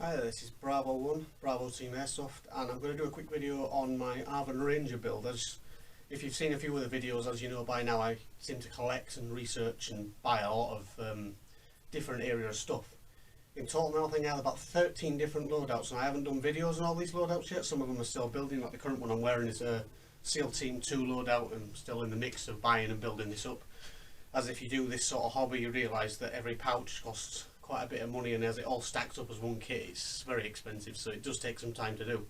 Hi there, this is Bravo 1, Bravo Team Airsoft, and I'm going to do a quick video on my Arvn Ranger build. If you've seen a few of the videos, as you know by now, I seem to collect and research and buy a lot of different area of stuff. In total now I think I have about 13 different loadouts, and I haven't done videos on all these loadouts yet. Some of them are still building, like the current one I'm wearing is a SEAL Team 2 loadout, and I'm still in the mix of buying and building this up. As if you do this sort of hobby, you realise that every pouch costs quite a bit of money, and as it all stacks up as one kit, it's very expensive, so it does take some time to do.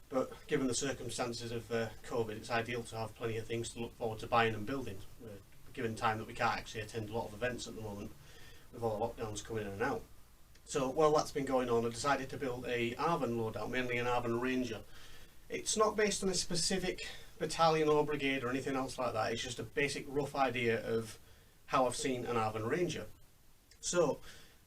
But given the circumstances of COVID, it's ideal to have plenty of things to look forward to buying and building, given time that we can't actually attend a lot of events at the moment with all the lockdowns coming in and out. So while that's been going on, I decided to build a Arvn loadout, mainly an Arvn Ranger. It's not based on a specific battalion or brigade or anything else like that, it's just a basic rough idea of how I've seen an Arvn Ranger. So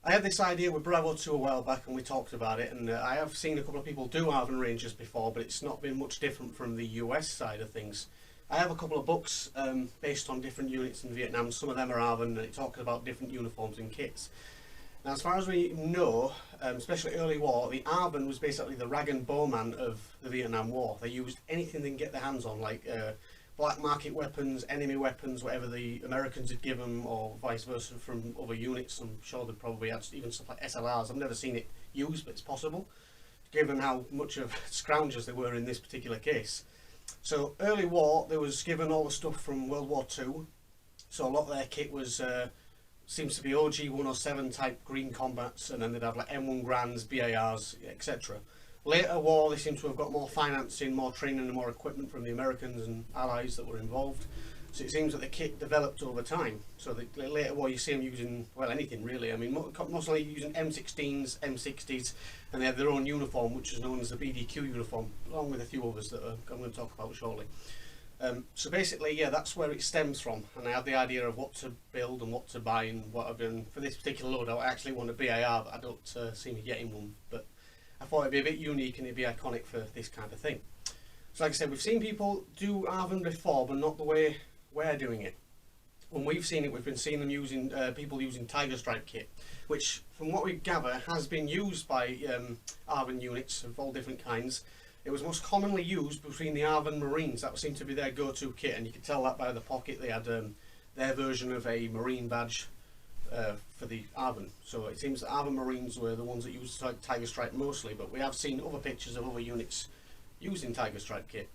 I had this idea with Bravo 2 a while back and we talked about it, and I have seen a couple of people do Arvn Rangers before, but it's not been much different from the US side of things. I have a couple of books based on different units in Vietnam. Some of them are Arvn, and it talks about different uniforms and kits. Now, as far as we know, especially early war, the Arvn was basically the rag and bowman of the Vietnam War. They used anything they can get their hands on, like black market weapons, enemy weapons, whatever the Americans had given them, or vice versa from other units. I'm sure they probably had even stuff like SLRs. I've never seen it used, but it's possible, given how much of scroungers they were in this particular case. So early war, they was given all the stuff from World War II, so a lot of their kit was seems to be OG 107 type green combats, and then they'd have like M1 Grands, BARs, etc. Later war, they seem to have got more financing, more training and more equipment from the Americans and allies that were involved. So it seems that the kit developed over time. So the later war, you see them using, well, anything really. I mean, mostly using M16s, M60s, and they had their own uniform, which is known as the BDQ uniform, along with a few others that I'm going to talk about shortly. So basically, yeah, that's where it stems from, and I had the idea of what to build and what to buy and what I've done. For this particular loadout, I actually want a BAR, but I don't seem to get in one. But I thought it'd be a bit unique and it'd be iconic for this kind of thing. So like I said, we've seen people do Arvn before, but not the way we're doing it. When we've seen it, we've been seeing them using, people using Tiger Stripe kit, which from what we gather has been used by Arvn units of all different kinds. It was most commonly used between the Arvn Marines. That seemed to be their go-to kit, and you could tell that by the pocket. They had their version of a Marine badge for the Arvn. So it seems that Arvn Marines were the ones that used Tiger Stripe mostly, but we have seen other pictures of other units using Tiger Stripe kit.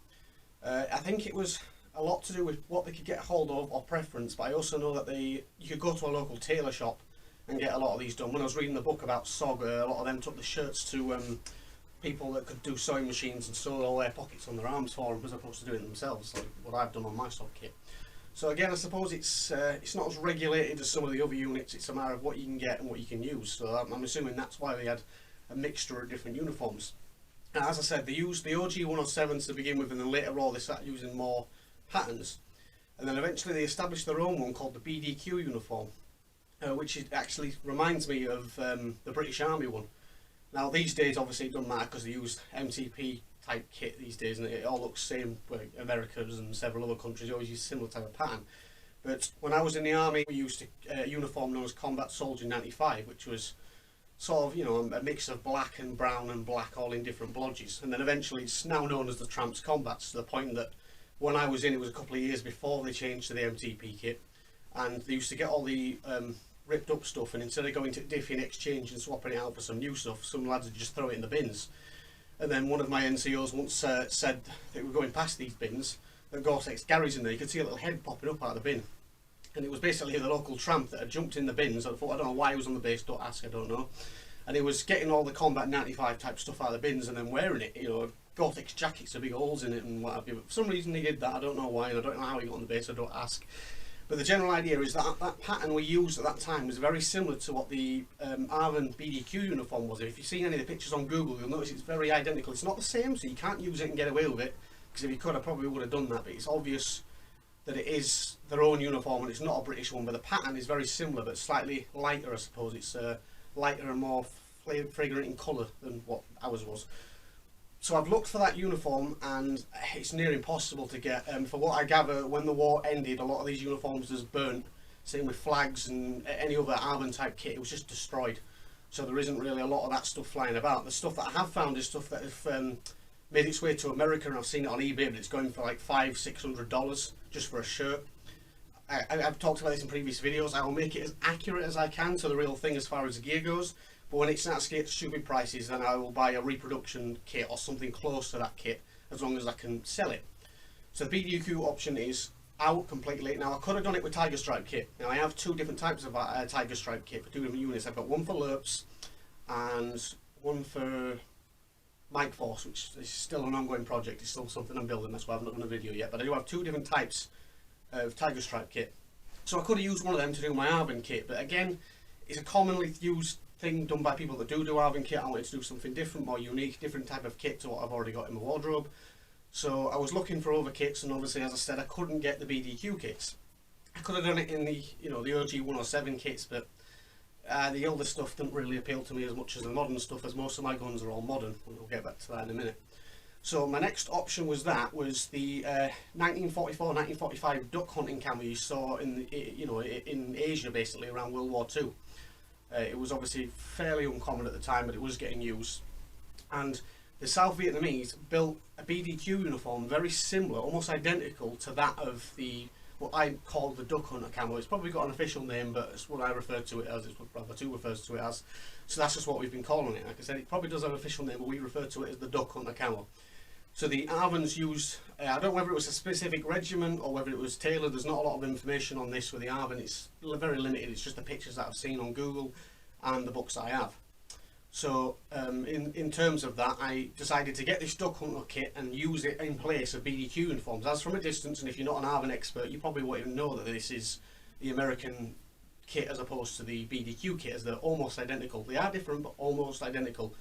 I think it was a lot to do with what they could get hold of or preference, but I also know that you could go to a local tailor shop and get a lot of these done. When I was reading the book about SOG, a lot of them took the shirts to people that could do sewing machines and sew all their pockets on their arms for them as opposed to doing it themselves, like what I've done on my SOG kit. So again, I suppose it's not as regulated as some of the other units. It's a matter of what you can get and what you can use. So I'm assuming that's why they had a mixture of different uniforms. Now, as I said, they used the OG 107s to begin with, and then later on they started using more patterns. And then eventually they established their own one called the BDQ uniform, which actually reminds me of the British Army one. Now these days obviously it doesn't matter because they use MTP type kit these days, and it all looks the same. Americas and several other countries always use a similar type of pattern. But when I was in the army, we used a uniform known as Combat Soldier 95, which was sort of, you know, a mix of black and brown and black, all in different blodges. And then eventually it's now known as the Tramps Combats, to the point that when I was in, it was a couple of years before they changed to the MTP kit, and they used to get all the ripped up stuff, and instead of going to Diffie and exchange and swapping it out for some new stuff, some lads would just throw it in the bins. And then one of my NCOs once said that we were going past these bins, and Gore-Tex Gary's in there, you could see a little head popping up out of the bin. And it was basically the local tramp that had jumped in the bins. I thought, I don't know why he was on the base, don't ask, I don't know. And he was getting all the Combat 95 type stuff out of the bins and then wearing it, you know, Gore-Tex jackets with big holes in it and what have you. But for some reason he did that, I don't know why, and I don't know how he got on the base, I don't ask. But the general idea is that that pattern we used at that time was very similar to what the Arvn BDQ uniform was. If you've seen any of the pictures on Google, you'll notice it's very identical. It's not the same, so you can't use it and get away with it, because if you could, I probably would have done that. But it's obvious that it is their own uniform and it's not a British one, but the pattern is very similar, but slightly lighter, I suppose. It's lighter and more fragrant in colour than what ours was. So I've looked for that uniform and it's near impossible to get. For what I gather, when the war ended, a lot of these uniforms was burnt. Same with flags and any other Arvn type kit, it was just destroyed. so there isn't really a lot of that stuff flying about. The stuff that I have found is stuff that have made its way to America, and I've seen it on eBay, but it's going for like $500–600 just for a shirt. I've talked about this in previous videos. I will make it as accurate as I can to the real thing as far as the gear goes, but when it starts to get stupid prices, then I will buy a reproduction kit or something close to that kit, as long as I can sell it. So the BDQ option is out completely. Now I could have done it with Tiger Stripe kit. Now I have two different types of Tiger Stripe kit for two different units. I've got one for LERPs and one for Mike Force, which is still an ongoing project. It's still something I'm building, that's why I've not done a video yet, but I do have two different types of Tiger Stripe kit. So I could have used one of them to do my Arvn kit, but again, it's a commonly used thing done by people that do Arvn kit. I wanted to do something different, more unique, different type of kit to what I've already got in my wardrobe. So I was looking for other kits, and obviously, as I said, I couldn't get the BDQ kits. I could have done it in the, you know, the OG 107 kits, but the older stuff didn't really appeal to me as much as the modern stuff, as most of my guns are all modern, and we'll get back to that in a minute. So my next option was the 1944-1945 duck hunting camo you saw in in Asia, basically around World War II. It was obviously fairly uncommon at the time, but it was getting used. And the South Vietnamese built a BDQ uniform very similar, almost identical to that of the what I call the duck hunter camo. It's probably got an official name, but it's what I refer to it as. It's what Brother 2 refers to it as. So that's just what we've been calling it. Like I said, it probably does have an official name, but we refer to it as the duck hunter camo. So the Arvns used, I don't know whether it was a specific regiment or whether it was tailored. There's not a lot of information on this with the Arvn. It's very limited. It's just the pictures that I've seen on Google and the books that I have. So in terms of that, I decided to get this duck hunter kit and use it in place of BDQ uniforms. As from a distance, and if you're not an Arvn expert, you probably won't even know that this is the American kit as opposed to the BDQ kit, as they're almost identical. They are different, but almost identical,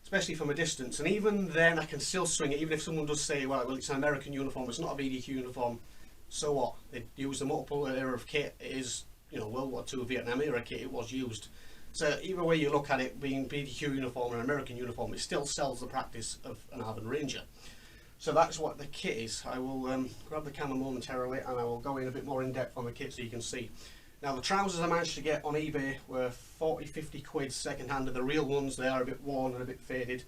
especially from a distance. And even then, I can still swing it. Even if someone does say, well, it's an American uniform, it's not a BDQ uniform, so what? They use the multiple era of kit. It is, you know, World War II Vietnam era kit. It was used. So either way you look at it, being BDQ uniform or an American uniform, it still sells the practice of an Arvn Ranger. So that's what the kit is. I will grab the camera momentarily and I will go in a bit more in depth on the kit so you can see. Now the trousers I managed to get on eBay were 40–50 quid second hand. The real ones, they are a bit worn and a bit faded.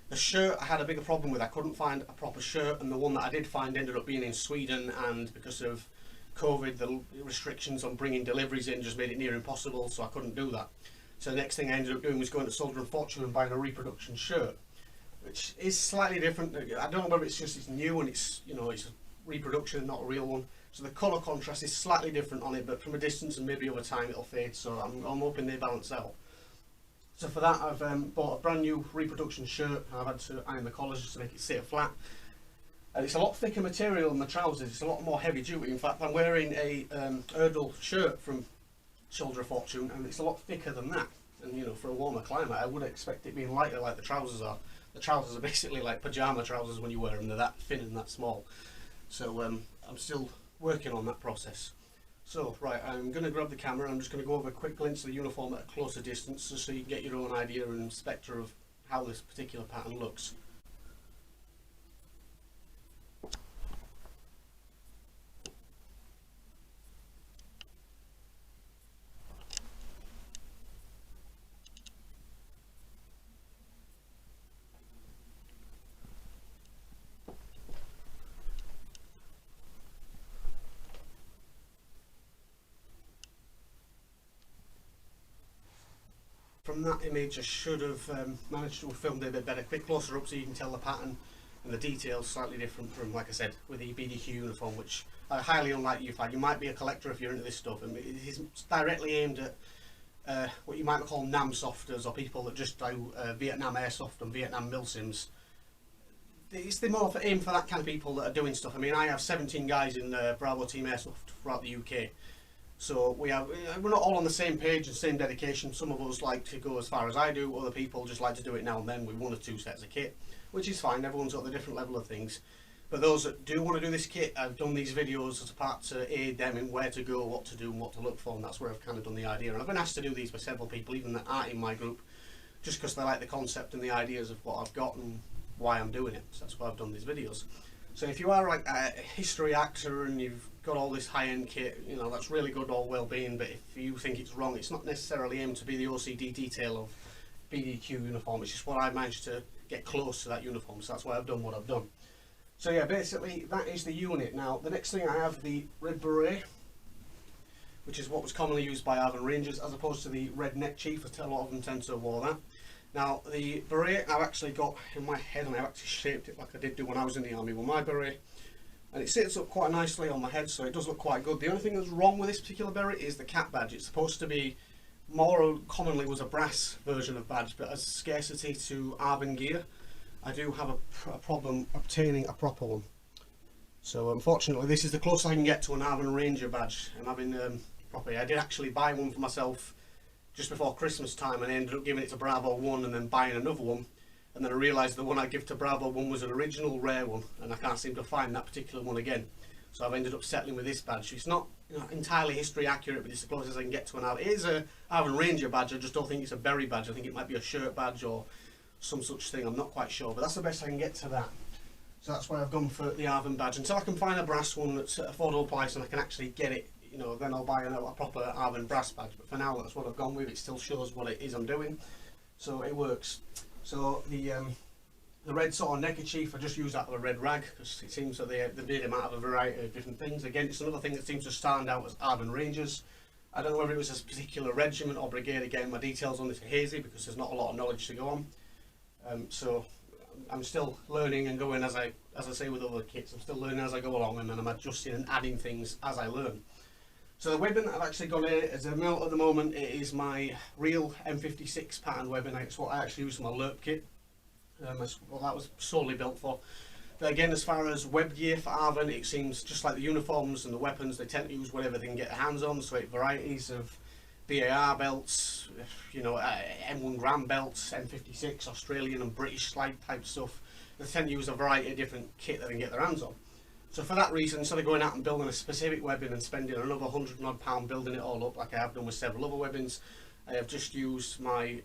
The shirt I had a bigger problem with. I couldn't find a proper shirt, and the one that I did find ended up being in Sweden, and because of COVID, the restrictions on bringing deliveries in just made it near impossible, so I couldn't do that. So the next thing I ended up doing was going to Soldier and Fortune and buying a reproduction shirt, which is slightly different. I don't know whether it's just it's new and it's, you know, it's a reproduction and not a real one. So the colour contrast is slightly different on it, but from a distance and maybe over time it'll fade. So I'm hoping they balance out. So for that, I've bought a brand new reproduction shirt. I've had to iron the collars just to make it sit flat. And it's a lot thicker material than the trousers. It's a lot more heavy duty. In fact, I'm wearing a Erdl shirt from Soldier of Fortune, and it's a lot thicker than that. And you know, for a warmer climate, I would expect it being lighter like the trousers are. The trousers are basically like pyjama trousers when you wear them. They're that thin and that small. So I'm still working on that process. So right, I'm going to grab the camera. I'm just going to go over a quick glimpse of the uniform at a closer distance, just so you can get your own idea and spectre of how this particular pattern looks. From that image I should have managed to have filmed it a bit better, a bit closer up so you can tell the pattern and the details slightly different from, like I said, with the BDQ uniform, which are highly unlikely you find. You might be a collector if you're into this stuff, and it is directly aimed at what you might call NAMSofters, or people that just do Vietnam Airsoft and Vietnam milsims. It's the more aim for that kind of people that are doing stuff. I mean, I have 17 guys in Bravo Team Airsoft throughout the UK. So we're not all on the same page and same dedication. Some of us like to go as far as I do, other people just like to do it now and then with one or two sets of kit, which is fine. Everyone's got the different level of things. But those that do want to do this kit, I've done these videos as a part to aid them in where to go, what to do and what to look for, and that's where I've kind of done the idea. And I've been asked to do these by several people, even that aren't in my group, just because they like the concept and the ideas of what I've got and why I'm doing it. So that's why I've done these videos. So if you are like a history actor and you've got all this high-end kit, you know, that's really good, all well-being, but if you think it's wrong, it's not necessarily aimed to be the OCD detail of BDQ uniform. It's just what I managed to get close to that uniform, so that's why I've done what I've done. So yeah, basically that is the unit. Now the next thing I have the red beret, which is what was commonly used by Arvn Rangers, as opposed to the red neck chief. A lot of them tend to have wore that. Now the beret I've actually got in my head, and I've actually shaped it like I did do when I was in the army with my beret, and it sits up quite nicely on my head, so it does look quite good. The only thing that's wrong with this particular beret is the cap badge. It's supposed to be, more commonly was a brass version of badge, but as scarcity to Arvn gear, I do have a problem obtaining a proper one. So unfortunately this is the closest I can get to an Arvn Ranger badge, and having properly. I did actually buy one for myself just before Christmas time, and I ended up giving it to Bravo 1 and then buying another one, and then I realised the one I give to Bravo 1 was an original rare one, and I can't seem to find that particular one again. So I've ended up settling with this badge. It's not, you know, entirely history accurate, but it's the closest I can get to an Arvn. It is a Arvn Ranger badge, I just don't think it's a berry badge. I think it might be a shirt badge or some such thing, I'm not quite sure, but that's the best I can get to that. So that's why I've gone for the Arvn badge. Until I can find a brass one that's at affordable price and I can actually get it, you know, then I'll buy a proper Arvn brass badge. But for now, that's what I've gone with. It still shows what it is I'm doing, so it works. So the red sort of neckerchief, I just use that with a red rag, because it seems that they made them out of a variety of different things. Again, it's another thing that seems to stand out as Arvn Rangers. I don't know whether it was a particular regiment or brigade. Again, my details on this are hazy because there's not a lot of knowledge to go on. So I'm still learning and going as I say with other kits. I'm still learning as I go along, and then I'm adjusting and adding things as I learn. So the weapon that I've actually got here as a mount at the moment, it is my real M56 pattern weapon. It's what I actually use for my LERP kit. Well, that was solely built for. But again, as far as web gear for Arvn, it seems just like the uniforms and the weapons, they tend to use whatever they can get their hands on. So it varieties of BAR belts, you know, M1 gram belts, M56, Australian and British slide type stuff. They tend to use a variety of different kit that they can get their hands on. So for that reason, instead of going out and building a specific weapon and spending another £100 and odd building it all up, like I have done with several other weapons, I have just used my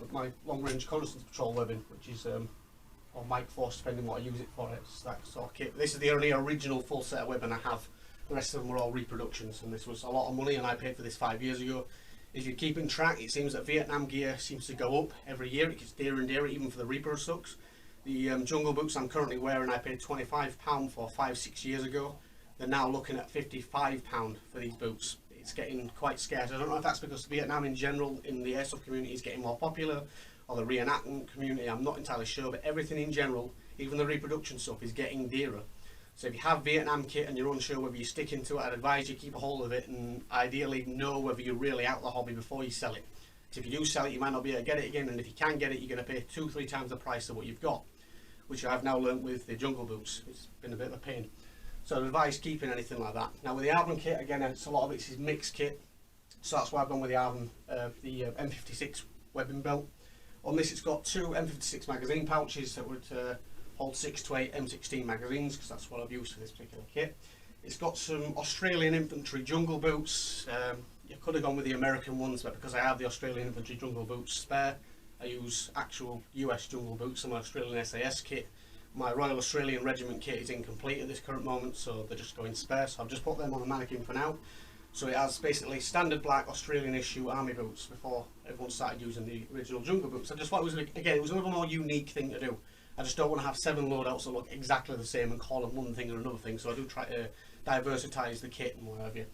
my long range reconnaissance patrol weapon, which is or Mike Force, depending what I use it for. It's that sort of kit. This is the only original full set of weapon I have. The rest of them were all reproductions, and this was a lot of money, and I paid for this 5 years ago. If you're keeping track, it seems that Vietnam gear seems to go up every year. It gets dearer and dearer, even for the Reaper sucks. The jungle boots I'm currently wearing, I paid £25 for 5-6 years ago. They're now looking at £55 for these boots. It's getting quite scarce. I don't know if that's because Vietnam in general in the airsoft community is getting more popular, or the reenactment community, I'm not entirely sure, but everything in general, even the reproduction stuff, is getting dearer. So if you have Vietnam kit and you're unsure whether you stick into it, I'd advise you keep a hold of it and ideally know whether you're really out of the hobby before you sell it. Because if you do sell it, you might not be able to get it again, and if you can get it, you're going to pay 2-3 times the price of what you've got, which I've now learnt with the jungle boots. It's been a bit of a pain. So I'd advise keeping anything like that. Now with the Arvn kit, again, it's a lot of it is mixed kit, so that's why I've gone with the Arvn, the M56 weapon belt. On this, it's got 2 M56 magazine pouches that would hold 6 to 8 M16 magazines, because that's what I've used for this particular kit. It's got some Australian infantry jungle boots. You could have gone with the American ones, but because I have the Australian infantry jungle boots spare, I use actual US jungle boots and my Australian SAS kit. My Royal Australian Regiment kit is incomplete at this current moment, so they're just going spare, so I've just put them on the mannequin for now. So it has basically standard black Australian issue army boots before everyone started using the original jungle boots. I just thought it was, again, it was another more unique thing to do. I just don't want to have 7 loadouts that look exactly the same and call them one thing or another thing, so I do try to diversitise the kit and what have you.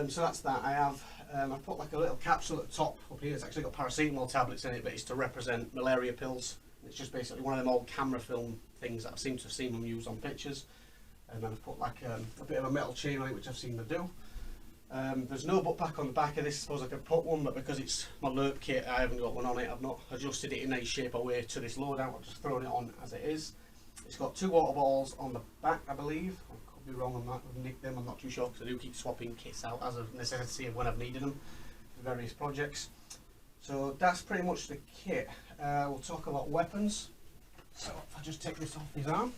So that's that. I have I've put like a little capsule at the top up here. It's actually got paracetamol tablets in it, but it's to represent malaria pills. It's just basically one of them old camera film things that I seem to have seen them use on pictures. And then I've put like a bit of a metal chain on it, which I've seen them do. There's no butt pack on the back of this. I suppose I could put one, but because it's my LERP kit, I haven't got one on it. I've not adjusted it in any shape or way to this loadout. I've just thrown it on as it is. It's got 2 water balls on the back, I believe. I could be wrong on that. I've nicked them, I'm not too sure, because I do keep swapping kits out as of necessity of when I've needed them for various projects. So that's pretty much the kit. We'll talk about weapons. So if I just take this off his arm.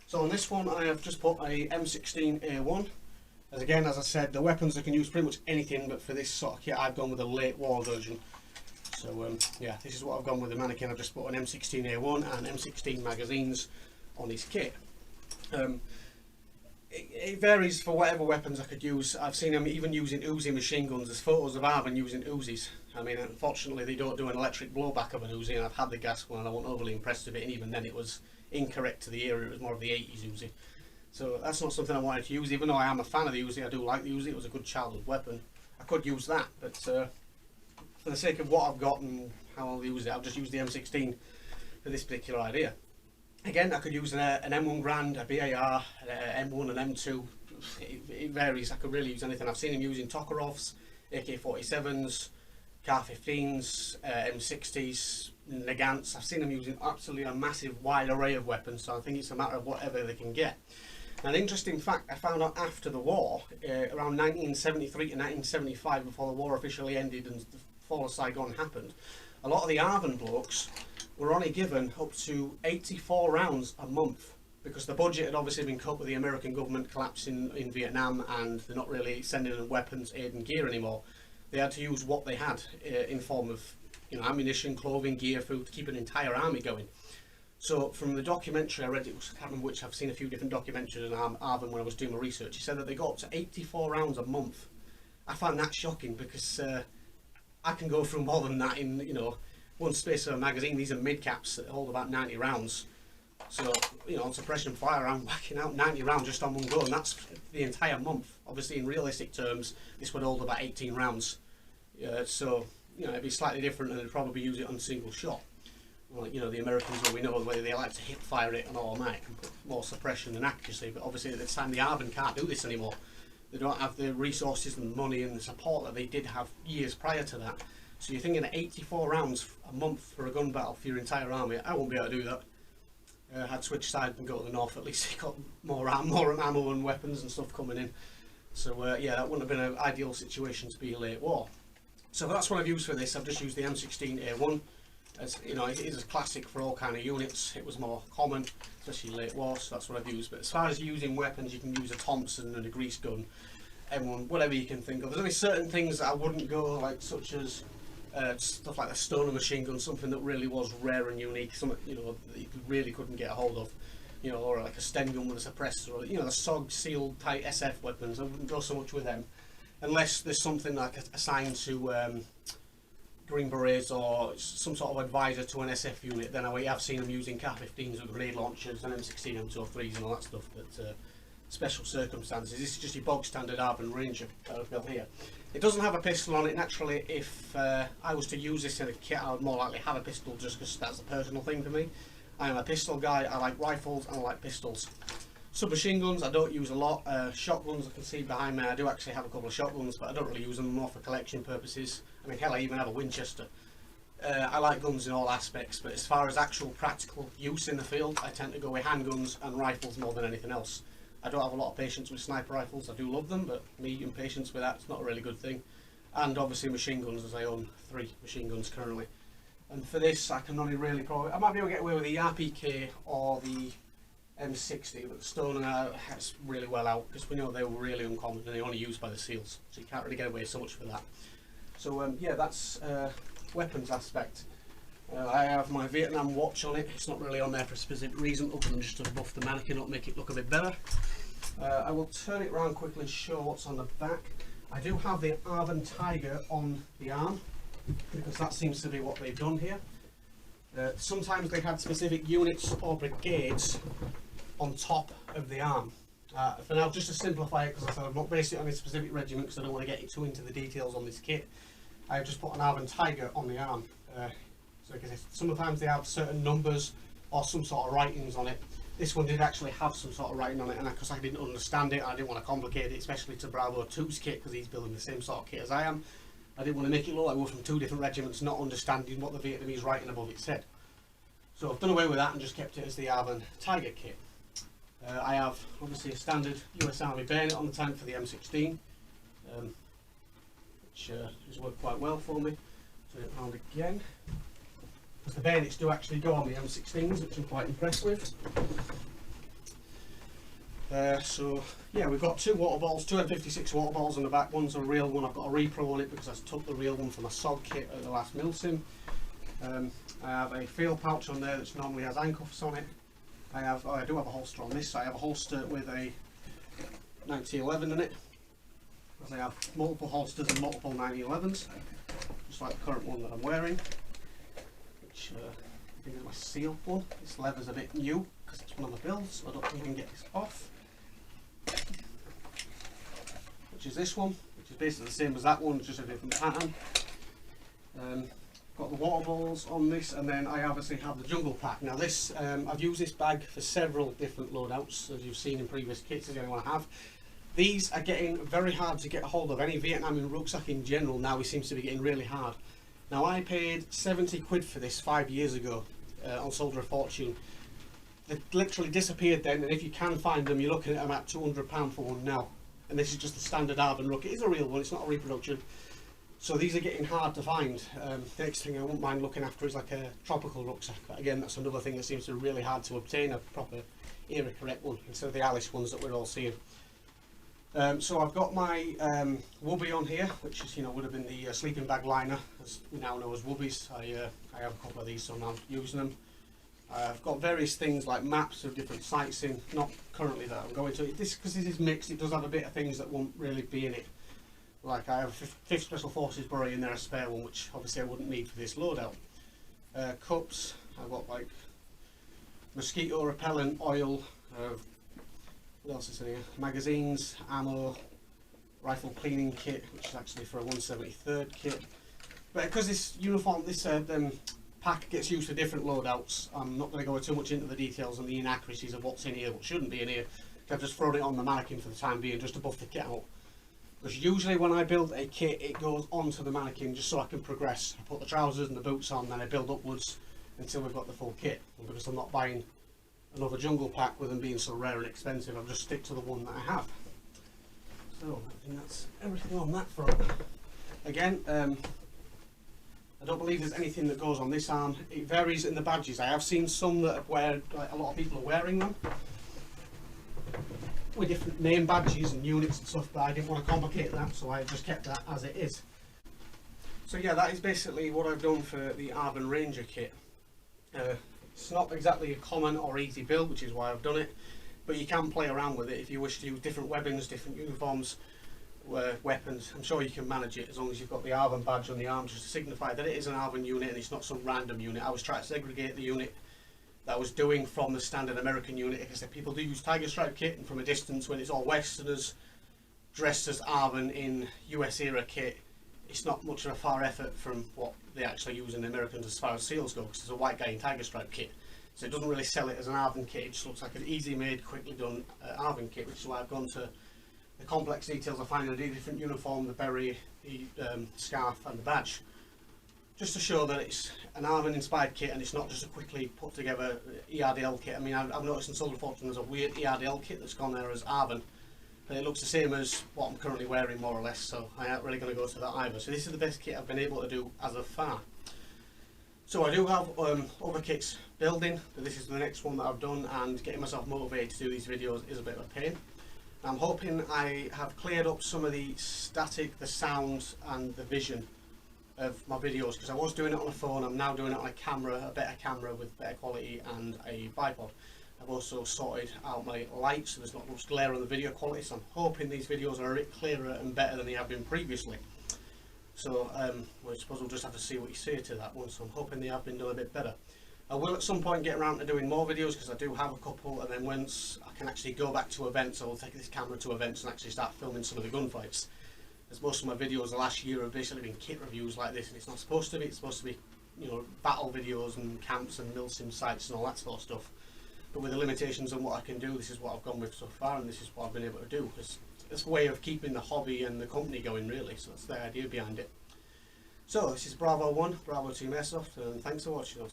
So on this one, I have just put a M16A1. As again, as I said, the weapons, I can use pretty much anything, but for this sort of kit, I've gone with a late war version. So yeah, this is what I've gone with the mannequin. I've just put an M16A1 and M16 magazines on his kit. It varies for whatever weapons I could use. I've seen them even using Uzi machine guns. There's photos of Arvn using Uzis. I mean, unfortunately they don't do an electric blowback of an Uzi, and I've had the gas one and I wasn't overly impressed with it, and even then it was incorrect to the era. It was more of the 80s Uzi. So that's not something I wanted to use, even though I am a fan of the Uzi. I do like the Uzi. It was a good childhood weapon. I could use that, but for the sake of what I've got and how I'll use it, I'll just use the M16 for this particular idea. Again, I could use an M1 Grand, a BAR, an M1 and M2. It varies. I could really use anything. I've seen him using Tokharovs, AK-47s, Kar-15s, M60s, Nagants. I've seen them using absolutely a massive wide array of weapons, so I think it's a matter of whatever they can get. An interesting fact I found out after the war, around 1973 to 1975, before the war officially ended and the fall of Saigon happened, a lot of the Arvn blokes were only given up to 84 rounds a month, because the budget had obviously been cut with the American government collapsing in Vietnam, and they're not really sending them weapons, aid and gear anymore. They had to use what they had in form of, you know, ammunition, clothing, gear, food, to keep an entire army going. So from the documentary I read, it was, I can't remember which, I've seen a few different documentaries on Arvn when I was doing my research. He said that they got up to 84 rounds a month. I find that shocking, because I can go through more than that in, you know, one space of a magazine. These are mid-caps that hold about 90 rounds. So, you know, on suppression fire, I'm whacking out 90 rounds just on one go, and that's the entire month. Obviously, in realistic terms, this would hold about 18 rounds. So, you know, it'd be slightly different, and they'd probably use it on single shot. Well, you know, the Americans, well, we know the way they like to hip fire it on automatic and put more suppression and accuracy, but obviously at this time the Arvn can't do this anymore. They don't have the resources and the money and the support that they did have years prior to that. So you're thinking of 84 rounds a month for a gun battle for your entire army. I won't be able to do that. I'd switch sides and go to the north. At least they got more ammo and weapons and stuff coming in. So yeah, that wouldn't have been an ideal situation to be late war. So that's what I've used for this. I've just used the M16A1. As you know, it is a classic for all kind of units. It was more common, especially late war, so that's what I've used. But as far as using weapons, you can use a Thompson and a grease gun, M1, whatever you can think of. There's only certain things that I wouldn't go, like such as stuff like the Stoner machine gun, something that really was rare and unique, something, you know, that you really couldn't get a hold of, you know, or like a Sten gun with a suppressor, or, you know, the SOG sealed tight SF weapons. I wouldn't go so much with them, unless there's something like assigned to Green Berets or some sort of advisor to an SF unit. Then I have seen them using Kar-15s with grenade launchers and M16, M203s and all that stuff, but special circumstances. This is just your bog standard Arvn Ranger built here. It doesn't have a pistol on it. Naturally, if I was to use this in a kit, I would more likely have a pistol, just because that's a personal thing for me. I am a pistol guy. I like rifles and I like pistols. Submachine guns I don't use a lot. Shotguns, I can see behind me, I do actually have a couple of shotguns, but I don't really use them, more for collection purposes. I mean, hell, I even have a Winchester. I like guns in all aspects, but as far as actual practical use in the field, I tend to go with handguns and rifles more than anything else. I don't have a lot of patience with sniper rifles. I do love them, but me and patience with that's not a really good thing. And obviously machine guns, as I own 3 machine guns currently. And for this, I can only really I might be able to get away with the RPK or the M60, but the Stoner has really well out, because we know they were really uncommon and they're only used by the SEALs, so you can't really get away so much for that. So yeah, that's weapons aspect. I have my Vietnam watch on it. It's not really on there for a specific reason, other than just to buff the mannequin up, make it look a bit better. I will turn it around quickly and show what's on the back. I do have the Arvn Tiger on the arm, because that seems to be what they've done here. Sometimes they had specific units or brigades on top of the arm. For now, just to simplify it, because I said I've not based it on a specific regiment, because I don't want to get too into the details on this kit. I've just put an Arvn Tiger on the arm. So sometimes they have certain numbers or some sort of writings on it. This one did actually have some sort of writing on it, and because I didn't understand it, I didn't want to complicate it, especially to Bravo 2's kit, because he's building the same sort of kit as I am. I didn't want to make it look like we're from 2 different regiments, not understanding what the Vietnamese writing above it said. So I've done away with that and just kept it as the Arvn Tiger kit. I have obviously a standard US Army bayonet on the tank for the M16, which has worked quite well for me. Turn it around again. Because the bayonets do actually go on the M16s, which I'm quite impressed with. So yeah, we've got 2 water balls, 2 M56 water balls on the back. One's a real one. I've got a repro on it because I took the real one from a SOG kit at the last milsim. I have a field pouch on there that normally has handcuffs on it. I do have a holster on this. So I have a holster with a 1911 in it, because I have multiple holsters and multiple 1911s. just like the current one that I'm wearing, which I think is my sealed one. This leather's a bit new because it's one of the builds, so I don't think I can get this off. Which is this one, which is basically the same as that one, just a different pattern. Got the water balls on this, and then I obviously have the jungle pack. Now this, I've used this bag for several different loadouts, as you've seen in previous kits, as anyone have. These are getting very hard to get a hold of. Any Vietnamese rucksack in general now, it seems to be getting really hard. Now I paid 70 quid for this 5 years ago on Soldier of Fortune. They literally disappeared then, and if you can find them, you're looking at them at £200 for one now. And this is just the standard Arvn ruck. It is a real one, it's not a reproduction. So these are getting hard to find. The next thing I wouldn't mind looking after is like a tropical rucksack. But again, that's another thing that seems to be really hard to obtain, a proper era correct one, instead of the Alice ones that we're all seeing. So I've got my Wubby on here, which is, would have been the sleeping bag liner, as we now know as Wubbies. I have a couple of these, so now I'm using them. I've got various things like maps of different sites in, not currently that I'm going to. Because this is mixed, it does have a bit of things that won't really be in it. Like I have a 5th Special Forces bury in there, a spare one, which obviously I wouldn't need for this loadout. Cups, I've got like mosquito repellent, oil, what else is in here? Magazines, ammo, rifle cleaning kit, which is actually for a 173rd kit. But because this uniform, this pack gets used for different loadouts, I'm not going to go too much into the details and the inaccuracies of what's in here, what shouldn't be in here. I've just thrown it on the mannequin for the time being, just to buff the kit out. Because usually when I build a kit, it goes onto the mannequin just so I can progress. I put the trousers and the boots on, then I build upwards until we've got the full kit. And because I'm not buying another jungle pack with them being so rare and expensive, I'll just stick to the one that I have. So I think that's everything on that front. Again, I don't believe there's anything that goes on this arm. It varies in the badges. I have seen some that like a lot of people are wearing them with different name badges and units and stuff, but I didn't want to complicate that, so I just kept that as it is. So yeah, that is basically what I've done for the Arvn Ranger kit. It's not exactly a common or easy build, which is why I've done it, but you can play around with it if you wish to use different weapons, different uniforms, weapons. I'm sure you can manage it as long as you've got the Arvn badge on the arm, just to signify that it is an Arvn unit and it's not some random unit. I was trying to segregate the unit that I was doing from the standard American unit, because people do use Tiger Stripe kit, and from a distance when it's all Westerners dressed as Arvn in US era kit, it's not much of a far effort from what they actually use in the Americans as far as seals go, because there's a white guy in Tiger Stripe kit. So it doesn't really sell it as an Arvn kit, it just looks like an easy made, quickly done Arvn kit, which is why I've gone to the complex details of finding a different uniform, the beret, the scarf and the badge. Just to show that it's an Arvn inspired kit and it's not just a quickly put together ERDL kit. I mean, I've noticed in Soldier of Fortune there's a weird ERDL kit that's gone there as Arvn, but it looks the same as what I'm currently wearing more or less, so I ain't really going to go to that either. So this is the best kit I've been able to do as of far. So I do have other kits building, but this is the next one that I've done, and getting myself motivated to do these videos is a bit of a pain. I'm hoping I have cleared up some of the static, the sounds and the vision of my videos, because I was doing it on a phone. I'm now doing it on a camera, a better camera with better quality and a bipod. I've also sorted out my lights so there's not much glare on the video quality, so I'm hoping these videos are a bit clearer and better than they have been previously. So well, I suppose we'll just have to see what you say to that one, so I'm hoping they have been done a bit better. I will at some point get around to doing more videos, because I do have a couple, and then once I can actually go back to events, I will take this camera to events and actually start filming some of the gunfights. As most of my videos the last year have basically been kit reviews like this, and it's not supposed to be. It's supposed to be, battle videos and camps and milsim sites and all that sort of stuff. But with the limitations on what I can do, this is what I've gone with so far, and this is what I've been able to do. It's a way of keeping the hobby and the company going, really. So that's the idea behind it. So this is Bravo 1, Bravo Team Airsoft, and thanks for watching.